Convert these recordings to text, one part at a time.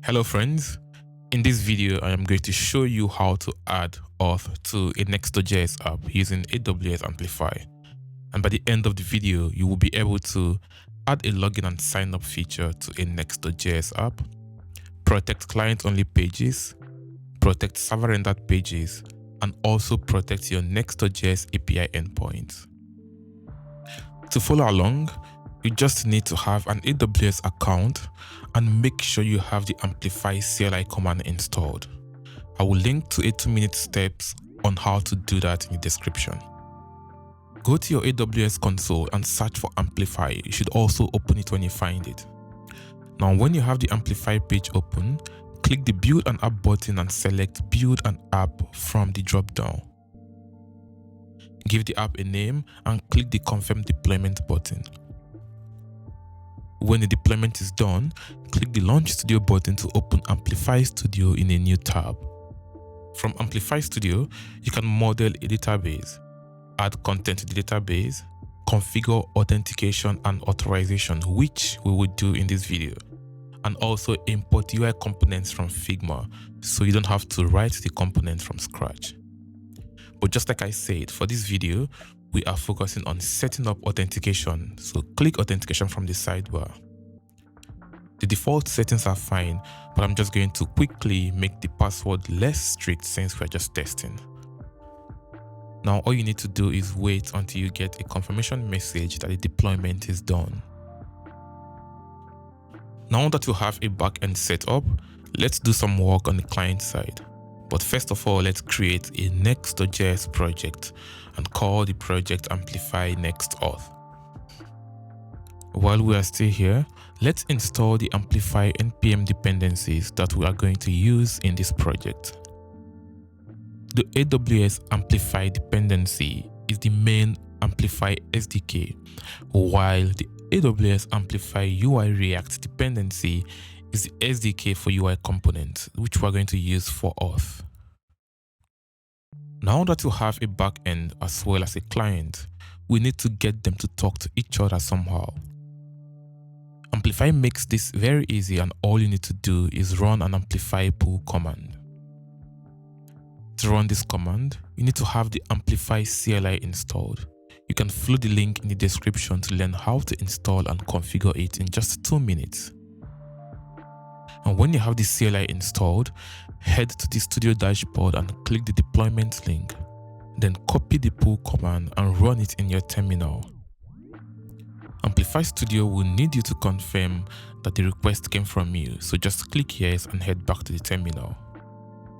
Hello friends, in this video I am going to show you how to add Auth to a Next.js app using AWS Amplify, and by the end of the video you will be able to add a login and sign up feature to a Next.js app, protect client-only pages, protect server-rendered pages, and also protect your Next.js API endpoints. To follow along, you just need to have an AWS account and make sure you have the Amplify CLI command installed. I will link to 2-minute steps on how to do that in the description. Go to your AWS console and search for Amplify. You should also open it when you find it. Now, when you have the Amplify page open, click the Build an App button and select Build an App from the drop-down. Give the app a name and click the Confirm Deployment button. When the deployment is done, click the Launch Studio button to open Amplify Studio in a new tab. From Amplify Studio, you can model a database, add content to the database, configure authentication and authorization, which we will do in this video, and also import UI components from Figma, so you don't have to write the components from scratch. But just like I said, for this video, we are focusing on setting up authentication, so click authentication from the sidebar. The default settings are fine, but I'm just going to quickly make the password less strict since we're just testing. Now all you need to do is wait until you get a confirmation message that the deployment is done. Now that you have a backend set up, let's do some work on the client side. But first of all, let's create a Next.js project and call the project Amplify Next Auth. While we are still here, let's install the Amplify npm dependencies that we are going to use in this project. The AWS Amplify dependency is the main Amplify SDK, while the AWS Amplify UI React dependency is the SDK for UI components, which we're going to use for Auth. Now that you have a backend as well as a client, we need to get them to talk to each other somehow. Amplify makes this very easy, and all you need to do is run an Amplify pull command. To run this command, you need to have the Amplify CLI installed. You can follow the link in the description to learn how to install and configure it in just 2 minutes. And when you have the CLI installed, head to the Studio dashboard and click the deployment link. Then copy the pull command and run it in your terminal. Amplify Studio will need you to confirm that the request came from you, so just click yes and head back to the terminal.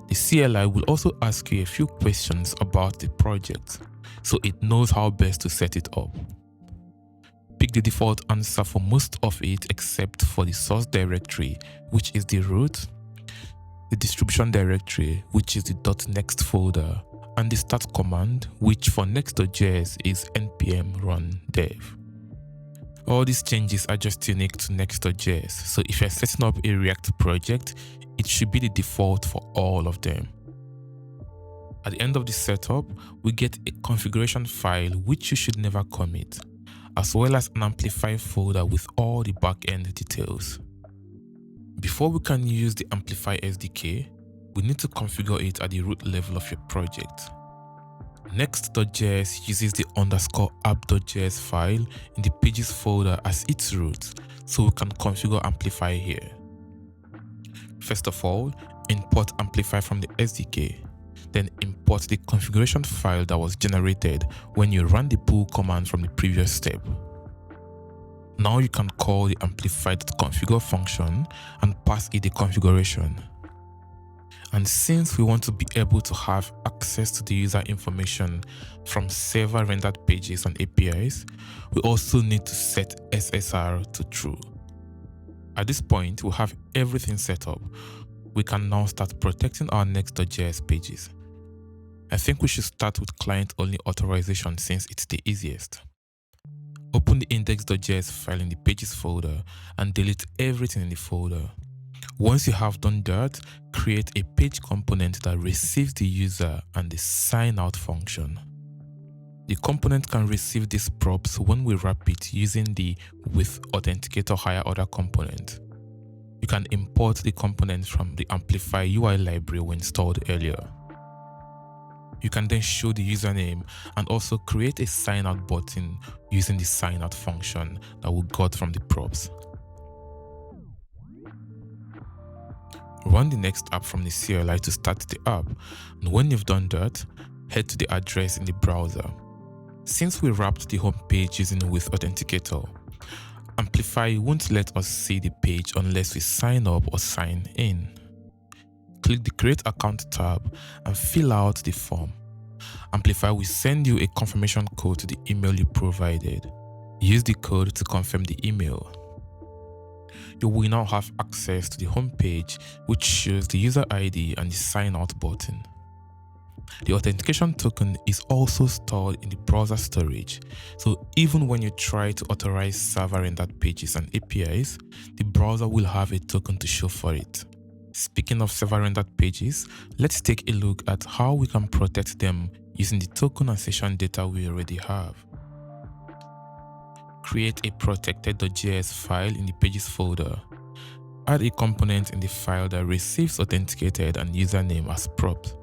The CLI will also ask you a few questions about the project, so it knows how best to set it up. Pick the default answer for most of it except for the source directory, which is the root, the distribution directory, which is the .next folder, and the start command, which for Next.js is npm run dev. All these changes are just unique to Next.js, so if you're setting up a React project, it should be the default for all of them. At the end of the setup, we get a configuration file which you should never commit, as well as an Amplify folder with all the backend details. Before we can use the Amplify SDK, we need to configure it at the root level of your project. Next.js uses the _app.js file in the pages folder as its root, so we can configure Amplify here. First of all, import Amplify from the SDK. Then import the configuration file that was generated when you ran the pull command from the previous step. Now you can call the amplify.configure function and pass it the configuration. And since we want to be able to have access to the user information from server rendered pages and APIs, we also need to set SSR to true. At this point, we have everything set up. We can now start protecting our Next.js pages. I think we should start with client-only authorization since it's the easiest. Open the index.js file in the pages folder and delete everything in the folder. Once you have done that, create a page component that receives the user and the sign-out function. The component can receive these props when we wrap it using the with authenticator higher order component. You can import the components from the Amplify UI library we installed earlier. You can then show the username and also create a sign out button using the sign out function that we got from the props. Run the Next app from the CLI to start the app, and when you've done that, head to the address in the browser. Since we wrapped the home page using with Authenticator, Amplify won't let us see the page unless we sign up or sign in. Click the Create Account tab and fill out the form. Amplify will send you a confirmation code to the email you provided. Use the code to confirm the email. You will now have access to the home page, which shows the user ID and the sign out button. The authentication token is also stored in the browser storage, so even when you try to authorize server-rendered pages and APIs, the browser will have a token to show for it. Speaking of server-rendered pages, let's take a look at how we can protect them using the token and session data we already have. Create a protected.js file in the pages folder. Add a component in the file that receives authenticated and username as props.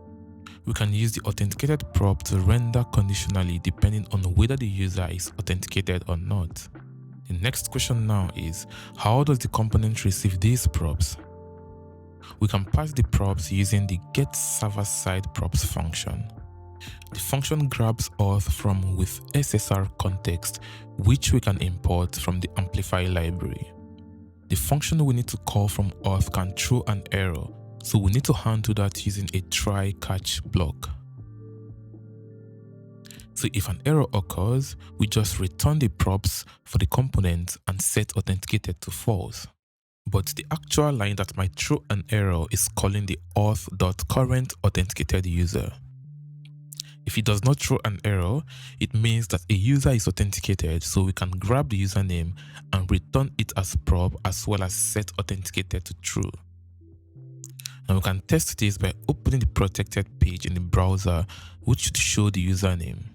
We can use the authenticated prop to render conditionally depending on whether the user is authenticated or not. The next question now is, how does the component receive these props? We can pass the props using the getServerSideProps function. The function grabs auth from with SSR context, which we can import from the Amplify library. The function we need to call from auth can throw an error, so we need to handle that using a try-catch block. So if an error occurs, we just return the props for the component and set authenticated to false. But the actual line that might throw an error is calling the auth.currentAuthenticated_user. If it does not throw an error, it means that a user is authenticated, so we can grab the username and return it as prop as well as set authenticated to true. And we can test this by opening the protected page in the browser, which should show the username.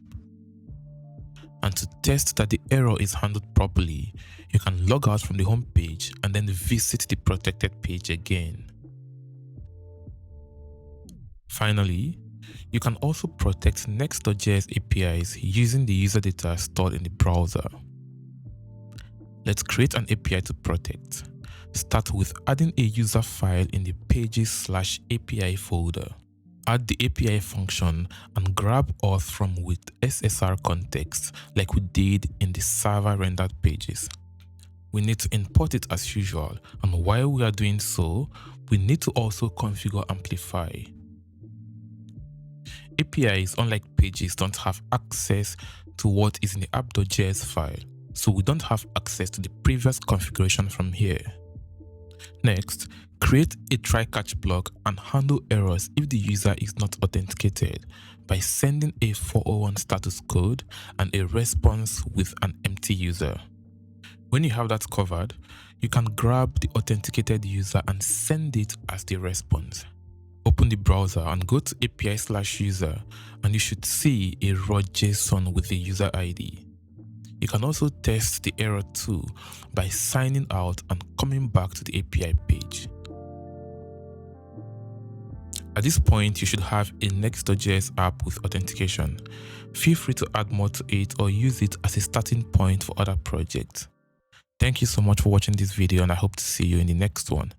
And to test that the error is handled properly, you can log out from the home page and then visit the protected page again. Finally, you can also protect Next.js APIs using the user data stored in the browser. Let's create an API to protect. Start with adding a user file in the pages/API folder. Add the API function and grab auth from with SSR context like we did in the server-rendered pages. We need to import it as usual, and while we are doing so, we need to also configure Amplify. APIs, unlike pages, don't have access to what is in the app.js file, so we don't have access to the previous configuration from here. Next, create a try-catch block and handle errors if the user is not authenticated by sending a 401 status code and a response with an empty user. When you have that covered, you can grab the authenticated user and send it as the response. Open the browser and go to API/user, and you should see a raw JSON with the user ID. You can also test the error too by signing out and coming back to the API page. At this point, you should have a Next.js app with authentication. Feel free to add more to it or use it as a starting point for other projects. Thank you so much for watching this video, and I hope to see you in the next one.